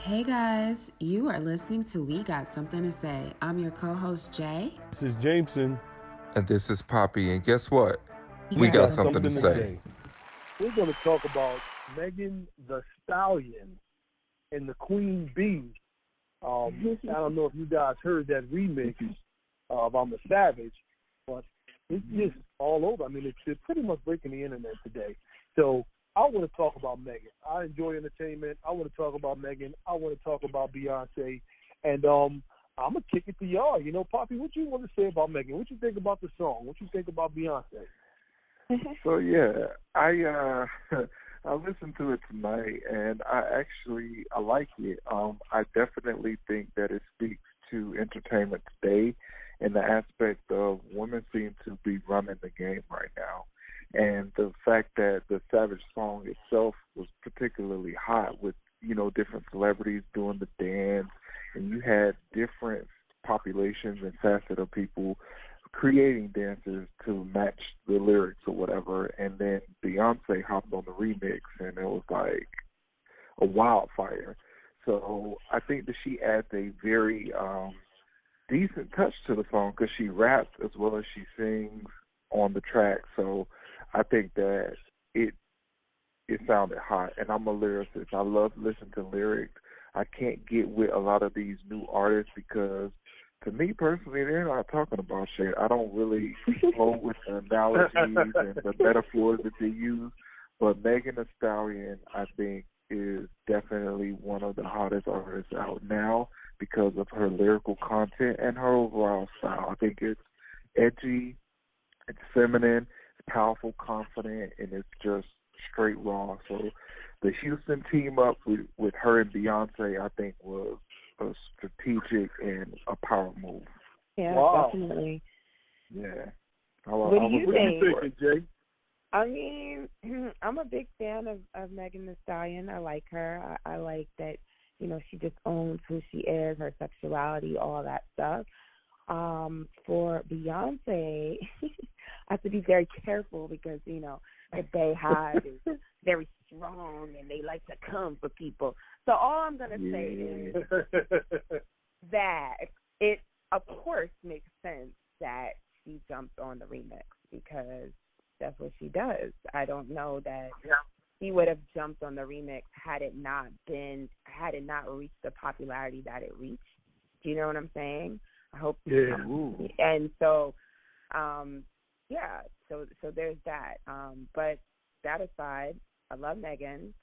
Hey guys, you are listening to We Got Something to Say. I'm your co-host Jay. This is Jameson. And this is Poppy. And guess what? We We We got got got something something to to something to say. say. say. We're going to talk about Megan the Stallion and the Queen Bee. I don't know if you guys heard that remix of I'm a Savage, but it's just all over. I mean, it's pretty much breaking the internet today. So I want to talk about Megan. I enjoy entertainment. I want to talk about Megan. I want to talk about Beyonce. And I'm going to kick it to y'all. You know, Poppy, what you want to say about Megan? What you think about the song? What you think about Beyonce? So yeah, I I listened to it tonight, and I like it. I definitely think that it speaks to entertainment today, in the aspect of women seem to be running the game right now, and the fact that the Savage song itself was particularly hot with different celebrities doing the dance, and you had different populations and facets of people creating dances to match the lyrics or whatever, and then Beyonce hopped on the remix, and it was like a wildfire. So I think that she adds a very decent touch to the song because she raps as well as she sings on the track. So I think that it sounded hot, and I'm a lyricist. I love listening to lyrics. I can't get with a lot of these new artists because, to me personally, they're not talking about shit. I don't really flow with the analogies and the metaphors that they use. But Megan Thee Stallion, I think, is definitely one of the hottest artists out now because of her lyrical content and her overall style. I think it's edgy, it's feminine, it's powerful, confident, and it's just straight raw. So the Houston team up with her and Beyonce, I think, was a strategic and a power move. Yeah, Wow. definitely. Yeah. What do you What do you think? think, Jay? I mean, I'm a big fan of Megan Thee Stallion. I like her. I like that, she just owns who she is, her sexuality, all that stuff. For Beyonce, I have to be very careful because, the Bay Hive is very strong and they like to come for people. So all I'm going to say is that it, of course, makes sense that she jumped on the remix because that's what she does. I don't know that she would have jumped on the remix had it not reached the popularity that it reached. Do you know what I'm saying? I hope. Yeah. And so, so there's that. But that aside, I love Megan.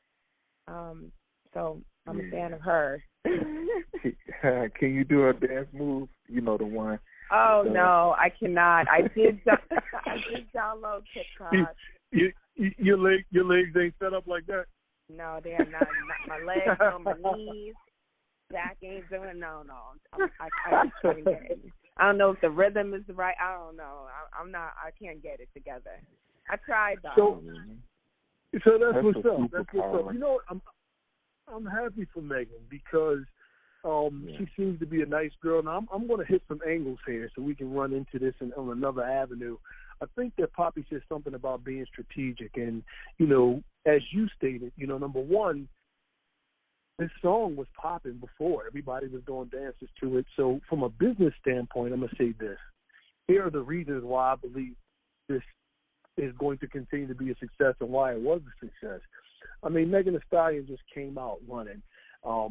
So I'm a fan of her. Can you do a dance move? You know the one. Oh no, I cannot. I did download TikTok. Your legs ain't set up like that. No, they are not. My legs, on my knees. Back ain't doing no. I can't get it. I don't know if the rhythm is right. I don't know. I'm not. I can't get it together. I tried though. So that's what's a up. That's what's up. superpower. You know, I'm happy for Megan because she seems to be a nice girl. Now I'm going to hit some angles here so we can run into this on another avenue. I think that Poppy said something about being strategic, and as you stated, number one, this song was popping before. Everybody was doing dances to it. So from a business standpoint, I'm going to say this. Here are the reasons why I believe this is going to continue to be a success and why it was a success. I mean, Megan Thee Stallion just came out running. A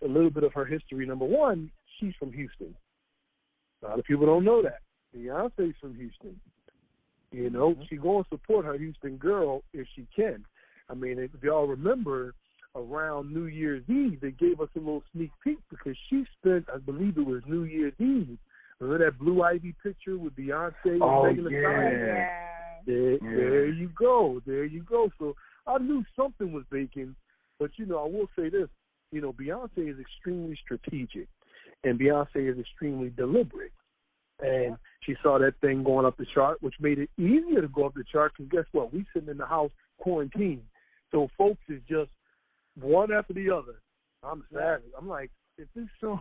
little bit of her history. Number one, she's from Houston. A lot of people don't know that. Beyonce's from Houston. She going to support her Houston girl if she can. I mean, if y'all remember, around New Year's Eve, they gave us a little sneak peek because she spent, I believe it was New Year's Eve. Remember that Blue Ivy picture with Beyonce and Megan Thee Stallion? There you go. So I knew something was baking, but I will say this. Beyonce is extremely strategic, and Beyonce is extremely deliberate. And she saw that thing going up the chart, which made it easier to go up the chart. Because guess what? We sitting in the house quarantined, so folks is just one after the other. I'm savage. I'm like, if this song,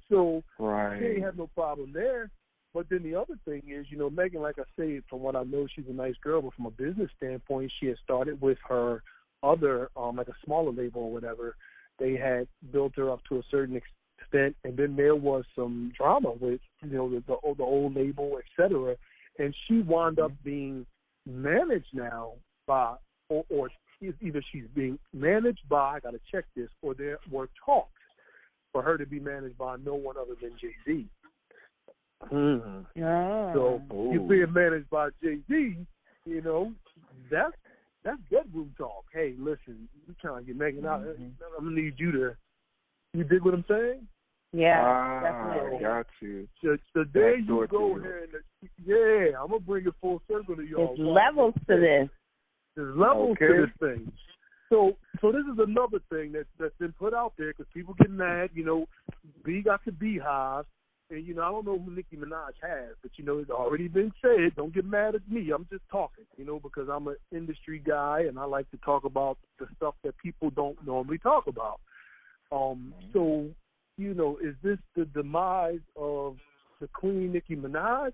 so Right. she ain't have no problem there. But then the other thing is, Megan, like I say, from what I know, she's a nice girl. But from a business standpoint, she had started with her other, like a smaller label or whatever, they had built her up to a certain extent, and then there was some drama with, the old label, etc. And she wound up being managed now by, or either she's being managed by, I got to check this, or there were talks for her to be managed by no one other than Jay-Z. Yeah. So you're being managed by Jay-Z, that's bedroom talk. Hey, listen, you trying to get Megan out. I'm going to need you dig what I'm saying? Yeah, definitely. I got you. So there you go here. I'm going to bring it full circle to y'all. There's levels to this. There's levels to this thing. So this is another thing that's been put out there because people get mad. B got the Beehive. And, I don't know who Nicki Minaj has, but, it's already been said. Don't get mad at me. I'm just talking, because I'm an industry guy and I like to talk about the stuff that people don't normally talk about. So, is this the demise of the Queen Nicki Minaj?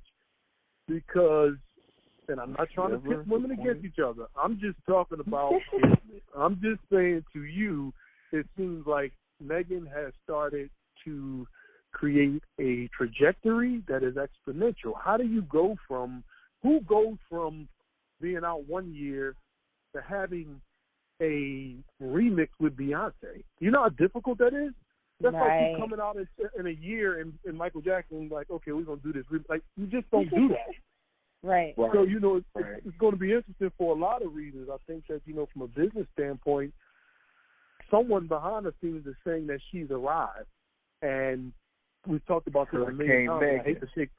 Because, and I'm not trying to pit women against each other. I'm just talking about business. I'm just saying to you, it seems like Megan has started to create a trajectory that is exponential. How do you who goes from being out 1 year to having a remix with Beyonce? You know how difficult that is? That's like you coming out in a year and Michael Jackson like, okay, we're going to do this. Like, you just don't do that. Right. So, it's going to be interesting for a lot of reasons. I think that, from a business standpoint, someone behind the scenes is saying that she's arrived. And we've talked about this a million times. I hate to take,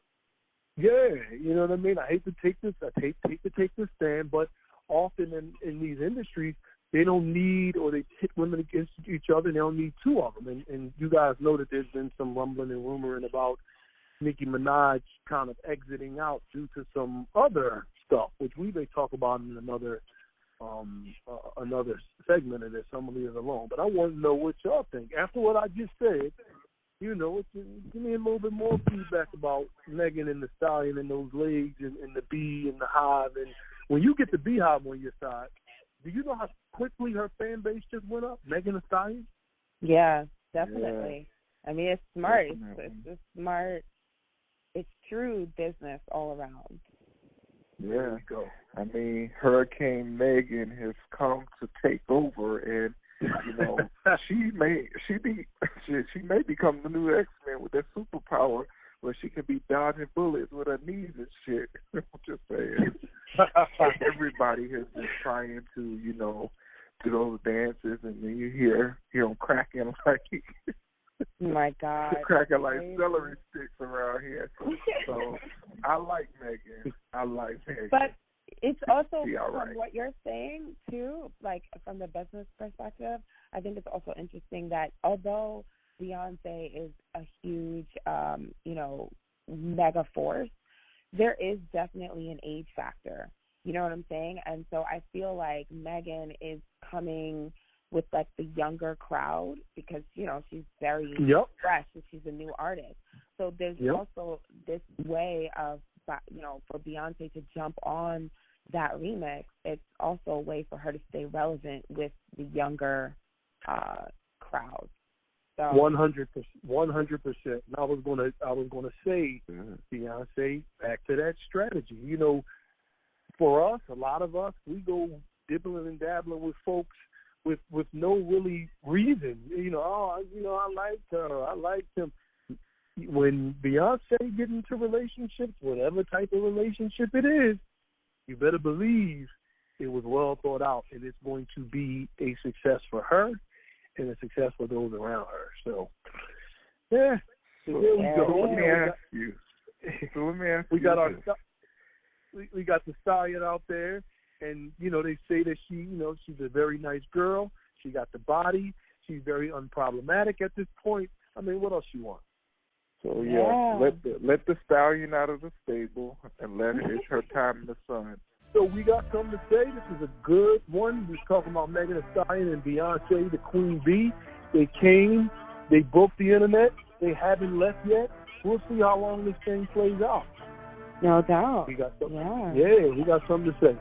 you know what I mean? I hate to take this. I hate to take this stand, but often in these industries, they don't need, or they pit women against each other. They don't need two of them. And you guys know that there's been some rumbling and rumoring about Nicki Minaj kind of exiting out due to some other stuff, which we may talk about in another segment of this. I'm gonna leave it alone. But I want to know what y'all think after what I just said. Give me a little bit more feedback about Megan and the Stallion and those legs and the bee and the hive. And when you get the Beehive on your side, do you know how quickly her fan base just went up? Megan Thee Stallion? Yeah, definitely. Yeah. I mean, it's smart. It's just smart. It's true business all around. Yeah. I mean, Hurricane Megan has come to take over, and she may become the new X-Men with that superpower where she can be dodging bullets with her knees and shit. I'm just saying. Everybody has been trying to, do those dances, and then you hear them cracking like my God, cracking like celery sticks around here. So I like Megan. But it's also from what you're saying too, like from the business perspective, I think it's also interesting that although Beyonce is a huge, mega force, there is definitely an age factor. You know what I'm saying? And so I feel like Megan is coming with like the younger crowd because, she's very fresh and she's a new artist. So there's also this way of, for Beyonce to jump on that remix. It's also a way for her to stay relevant with the younger crowd. So 100%. And I was gonna say, Beyonce, back to that strategy. For us, a lot of us, we go dibbling and dabbling with folks with no really reason. I liked her, I liked him. When Beyonce get into relationships, whatever type of relationship it is, you better believe it was well thought out, and it's going to be a success for her and a success for those around her. So, there we go. Let me ask you. We got the Stallion out there, and they say that she's a very nice girl. She got the body. She's very unproblematic at this point. I mean, what else you want? So let the Stallion out of the stable and let it. It's her time in the sun. So we got something to say. This is a good one. We're talking about Megan Thee Stallion and Beyonce, the Queen Bee. They came. They broke the internet. They haven't left yet. We'll see how long this thing plays out. No doubt. We got something. Yeah, we got something to say.